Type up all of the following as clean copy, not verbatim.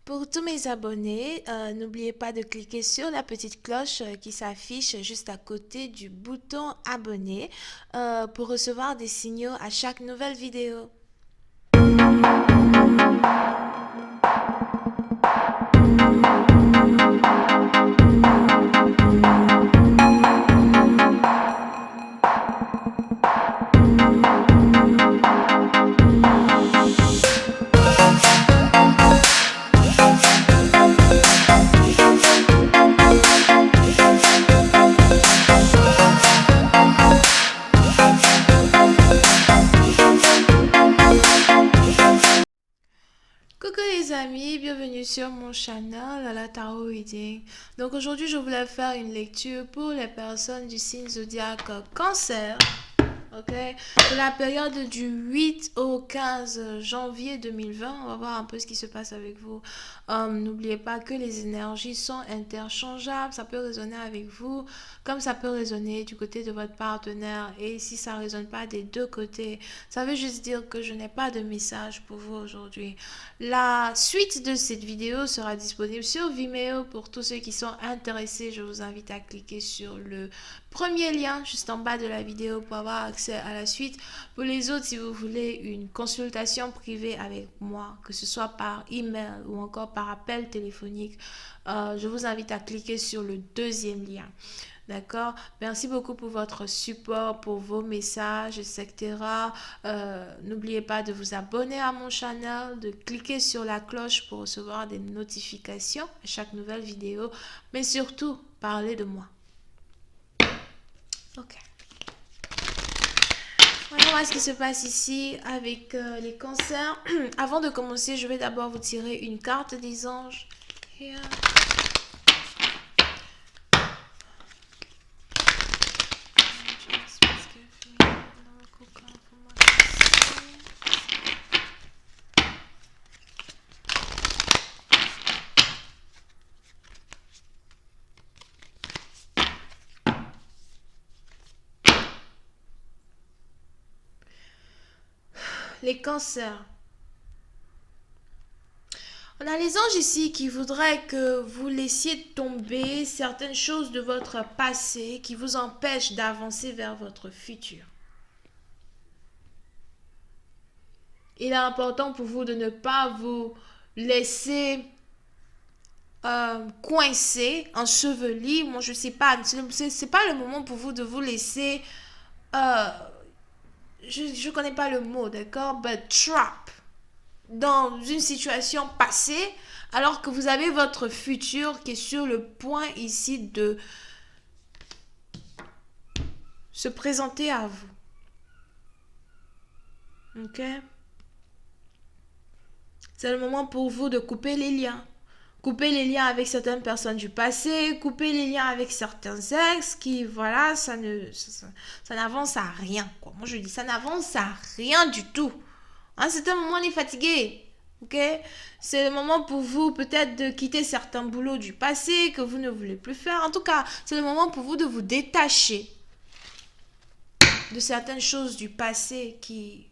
Pour tous mes abonnés, n'oubliez pas de cliquer sur la petite cloche qui s'affiche juste à côté du bouton abonner pour recevoir des signaux à chaque nouvelle vidéo. Coucou les amis, bienvenue sur mon channel la Tarot Reading. Donc aujourd'hui je voulais faire une lecture pour les personnes du signe zodiaque Cancer. Ok, pour la période du 8 au 15 janvier 2020, on va voir un peu ce qui se passe avec vous. N'oubliez pas que les énergies sont interchangeables, ça peut résonner avec vous comme ça peut résonner du côté de votre partenaire. Et si ça ne résonne pas des deux côtés, ça veut juste dire que je n'ai pas de message pour vous aujourd'hui. La suite de cette vidéo sera disponible sur Vimeo pour tous ceux qui sont intéressés. Je vous invite à cliquer sur le premier lien juste en bas de la vidéo pour avoir accès à la suite. Pour les autres, si vous voulez une consultation privée avec moi, que ce soit par email ou encore par appel téléphonique, je vous invite à cliquer sur le deuxième lien. D'accord? Merci beaucoup pour votre support, pour vos messages, etc. N'oubliez pas de vous abonner à mon channel, de cliquer sur la cloche pour recevoir des notifications à chaque nouvelle vidéo. Mais surtout, parlez de moi. Ok. Voyons voir ce qui se passe ici avec les cancers. Avant de commencer, je vais d'abord vous tirer une carte des anges. Here. Les cancers. On a les anges ici qui voudraient que vous laissiez tomber certaines choses de votre passé qui vous empêchent d'avancer vers votre futur. Il est important pour vous de ne pas vous laisser coincé, enseveli. Moi, je sais pas, c'est pas le moment pour vous de vous laisser je connais pas le mot, d'accord, but trap dans une situation passée alors que vous avez votre futur qui est sur le point ici de se présenter à vous. Ok? C'est le moment pour vous de couper les liens. Couper les liens avec certaines personnes du passé, couper les liens avec certains ex qui, voilà, ça n'avance à rien, quoi. Moi, je dis, ça n'avance à rien du tout. À un certain moment, on est fatigué. Ok? C'est le moment pour vous peut-être de quitter certains boulots du passé que vous ne voulez plus faire. En tout cas, c'est le moment pour vous de vous détacher de certaines choses du passé qui,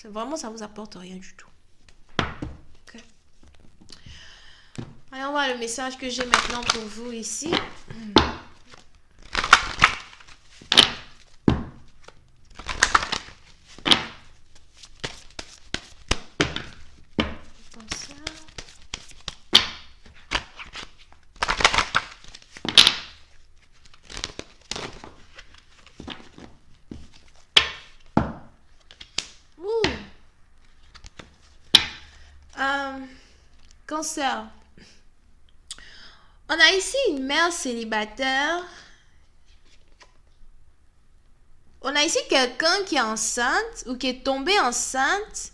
vraiment, ça vous apporte rien du tout. Ok? Allez, on voit le message que j'ai maintenant pour vous ici. Cancer. On a ici une mère célibataire. On a ici quelqu'un qui est enceinte ou qui est tombé enceinte.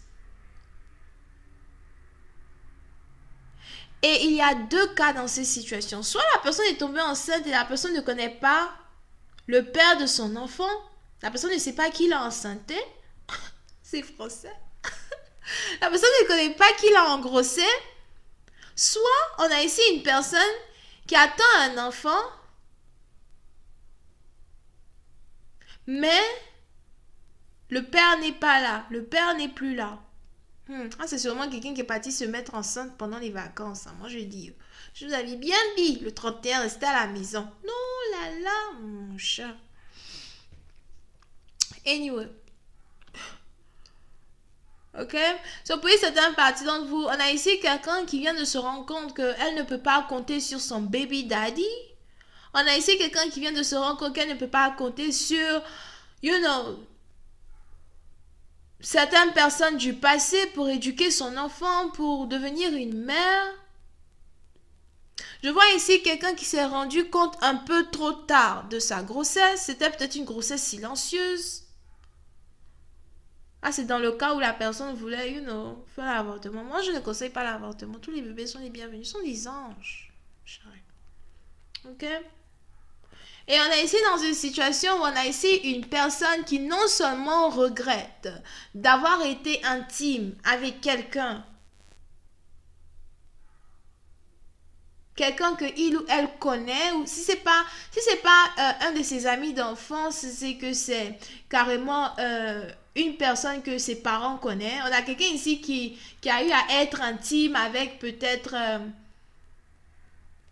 Et il y a deux cas dans ces situations. Soit la personne est tombée enceinte et la personne ne connaît pas le père de son enfant. La personne ne sait pas qui l'a enceinté. C'est français. La personne ne connaît pas qui l'a engrossé. Soit on a ici une personne qui attend un enfant, mais le père n'est pas là. Le père n'est plus là. Ah, c'est sûrement quelqu'un qui est parti se mettre enceinte pendant les vacances, hein. Moi, je dis, je vous avais bien dit, le 31, restez à la maison. Non, là, là, mon chat. Anyway, ok? So, pour certaines parties d'entre vous, on a ici quelqu'un qui vient de se rendre compte qu'elle ne peut pas compter sur son baby daddy. On a ici quelqu'un qui vient de se rendre compte qu'elle ne peut pas compter sur, you know, certaines personnes du passé pour éduquer son enfant, pour devenir une mère. Je vois ici quelqu'un qui s'est rendu compte un peu trop tard de sa grossesse. C'était peut-être une grossesse silencieuse. Ah, c'est dans le cas où la personne voulait, faire l'avortement. Moi, je ne conseille pas l'avortement. Tous les bébés sont les bienvenus. Ils sont des anges. Ok? Et on est ici dans une situation où on a ici une personne qui non seulement regrette d'avoir été intime avec quelqu'un que il ou elle connaît, ou si c'est pas un de ses amis d'enfance, c'est que c'est carrément une personne que ses parents connaissent. On a quelqu'un ici qui a eu à être intime avec peut-être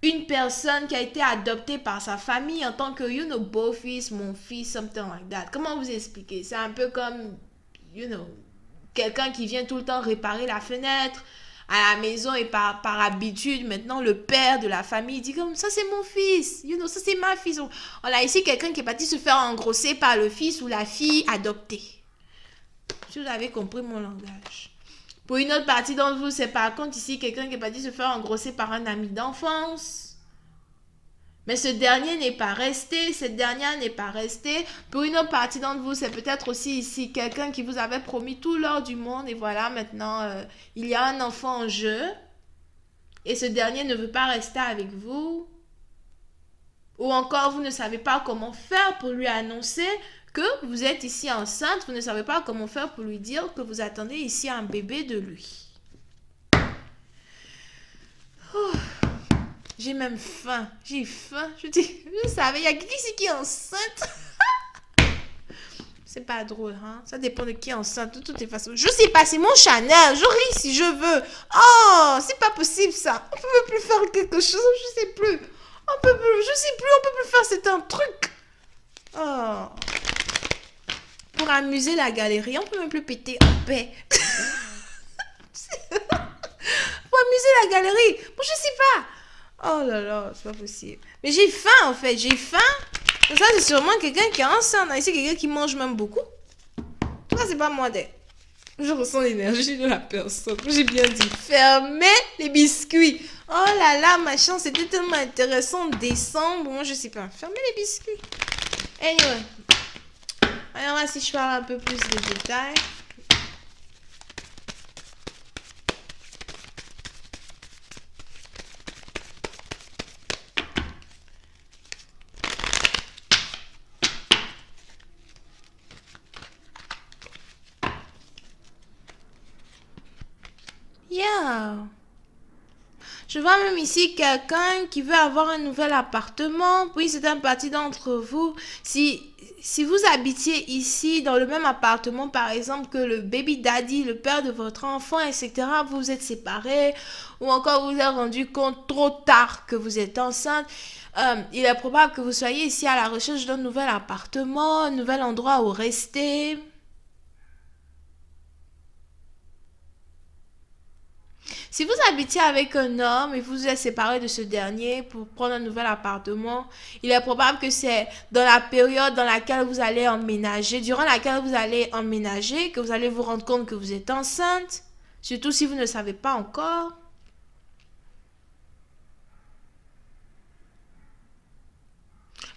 une personne qui a été adoptée par sa famille en tant que, beau-fils, mon fils, something like that. Comment vous expliquer? C'est un peu comme, you know, quelqu'un qui vient tout le temps réparer la fenêtre à la maison et par habitude, maintenant, le père de la famille dit comme ça, c'est mon fils, ça, c'est ma fille. On a ici quelqu'un qui est parti se faire engrosser par le fils ou la fille adoptée. Si vous avez compris mon langage. Pour une autre partie d'entre vous, c'est par contre ici quelqu'un qui est parti se faire engrosser par un ami d'enfance. Mais ce dernier n'est pas resté, cette dernière n'est pas restée. Pour une autre partie d'entre vous, c'est peut-être aussi ici quelqu'un qui vous avait promis tout l'or du monde et voilà, maintenant, il y a un enfant en jeu et ce dernier ne veut pas rester avec vous. Ou encore, vous ne savez pas comment faire pour lui annoncer que vous êtes ici enceinte. Vous ne savez pas comment faire pour lui dire que vous attendez ici un bébé de lui. Oh, j'ai même faim. J'ai faim. Je savais, il y a quelqu'un ici qui est enceinte. C'est pas drôle, hein. Ça dépend de qui est enceinte. De toutes les façons. Je sais pas, c'est mon Chanel. Je ris si je veux. Oh, c'est pas possible ça. On peut plus faire quelque chose. Je sais plus. Je sais plus. On peut plus faire. C'est un truc. Oh. Pour amuser la galerie, on peut même plus péter en paix. Pour amuser la galerie. Bon, je sais pas. Oh là là, c'est pas possible. Mais j'ai faim en fait. J'ai faim. Ça, c'est sûrement quelqu'un qui est enceinte. Ici, quelqu'un qui mange même beaucoup. Ça, c'est pas moi d'être. Je ressens l'énergie de la personne. J'ai bien dit. Fermez les biscuits. Oh là là, machin, c'était tellement intéressant. Décembre. Moi, je sais pas. Fermez les biscuits. Anyway. Alors là, si je parle un peu plus de détails. Yeah. Je vois même ici quelqu'un qui veut avoir un nouvel appartement. Oui, c'est un parti d'entre vous. Si vous habitiez ici dans le même appartement, par exemple, que le baby daddy, le père de votre enfant, etc., vous êtes séparés ou encore vous vous êtes rendu compte trop tard que vous êtes enceinte, il est probable que vous soyez ici à la recherche d'un nouvel appartement, un nouvel endroit où rester. Si vous habitiez avec un homme et vous vous êtes séparé de ce dernier pour prendre un nouvel appartement, il est probable que c'est dans la période dans laquelle vous allez emménager, durant laquelle vous allez emménager, que vous allez vous rendre compte que vous êtes enceinte, surtout si vous ne savez pas encore.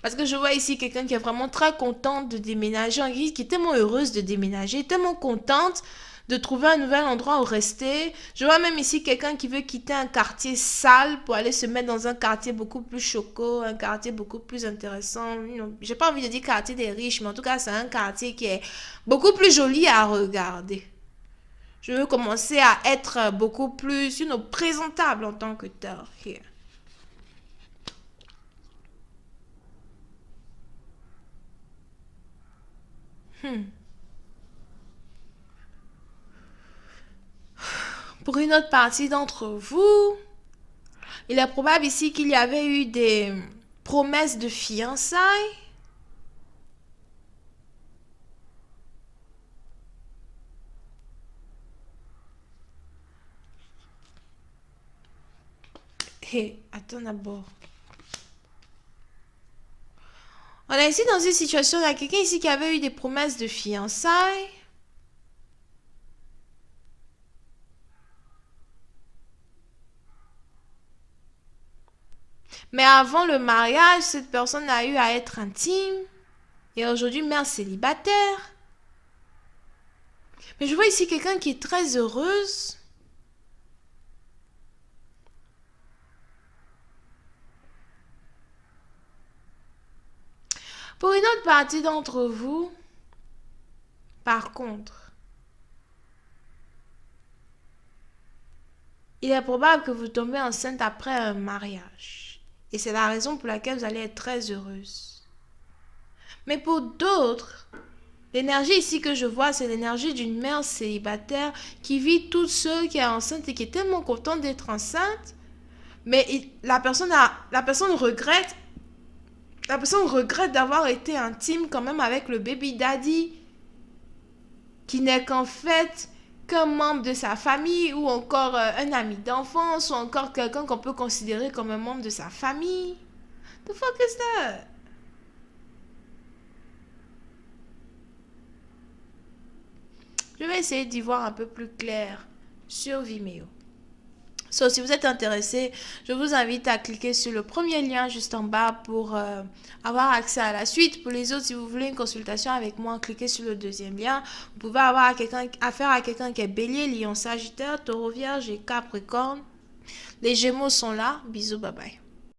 Parce que je vois ici quelqu'un qui est vraiment très contente de déménager, qui est tellement heureuse de déménager, tellement contente de trouver un nouvel endroit où rester. Je vois même ici quelqu'un qui veut quitter un quartier sale pour aller se mettre dans un quartier beaucoup plus choco, un quartier beaucoup plus intéressant. J'ai pas envie de dire quartier des riches, mais en tout cas, c'est un quartier qui est beaucoup plus joli à regarder. Je veux commencer à être beaucoup plus, présentable en tant que tel. Here. Pour une autre partie d'entre vous, il est probable ici qu'il y avait eu des promesses de fiançailles. Hé, attends d'abord. On est ici dans une situation, il y a quelqu'un ici qui avait eu des promesses de fiançailles. Mais avant le mariage, cette personne a eu à être intime. Et aujourd'hui, mère célibataire. Mais je vois ici quelqu'un qui est très heureuse. Pour une autre partie d'entre vous, par contre, il est probable que vous tombez enceinte après un mariage. Et c'est la raison pour laquelle vous allez être très heureuse. Mais pour d'autres, l'énergie ici que je vois, c'est l'énergie d'une mère célibataire qui vit toute seule, qui est enceinte et qui est tellement contente d'être enceinte. Mais la personne regrette. La personne regrette d'avoir été intime quand même avec le baby daddy, qui n'est qu'en fait qu'un membre de sa famille ou encore un ami d'enfance ou encore quelqu'un qu'on peut considérer comme un membre de sa famille. The fuck is that? Je vais essayer d'y voir un peu plus clair sur Vimeo. So, si vous êtes intéressé, je vous invite à cliquer sur le premier lien juste en bas pour avoir accès à la suite. Pour les autres, si vous voulez une consultation avec moi, cliquez sur le deuxième lien. Vous pouvez avoir affaire à quelqu'un qui est Bélier, Lion, Sagittaire, Taureau, Vierge et Capricorne. Les Gémeaux sont là. Bisous, bye bye.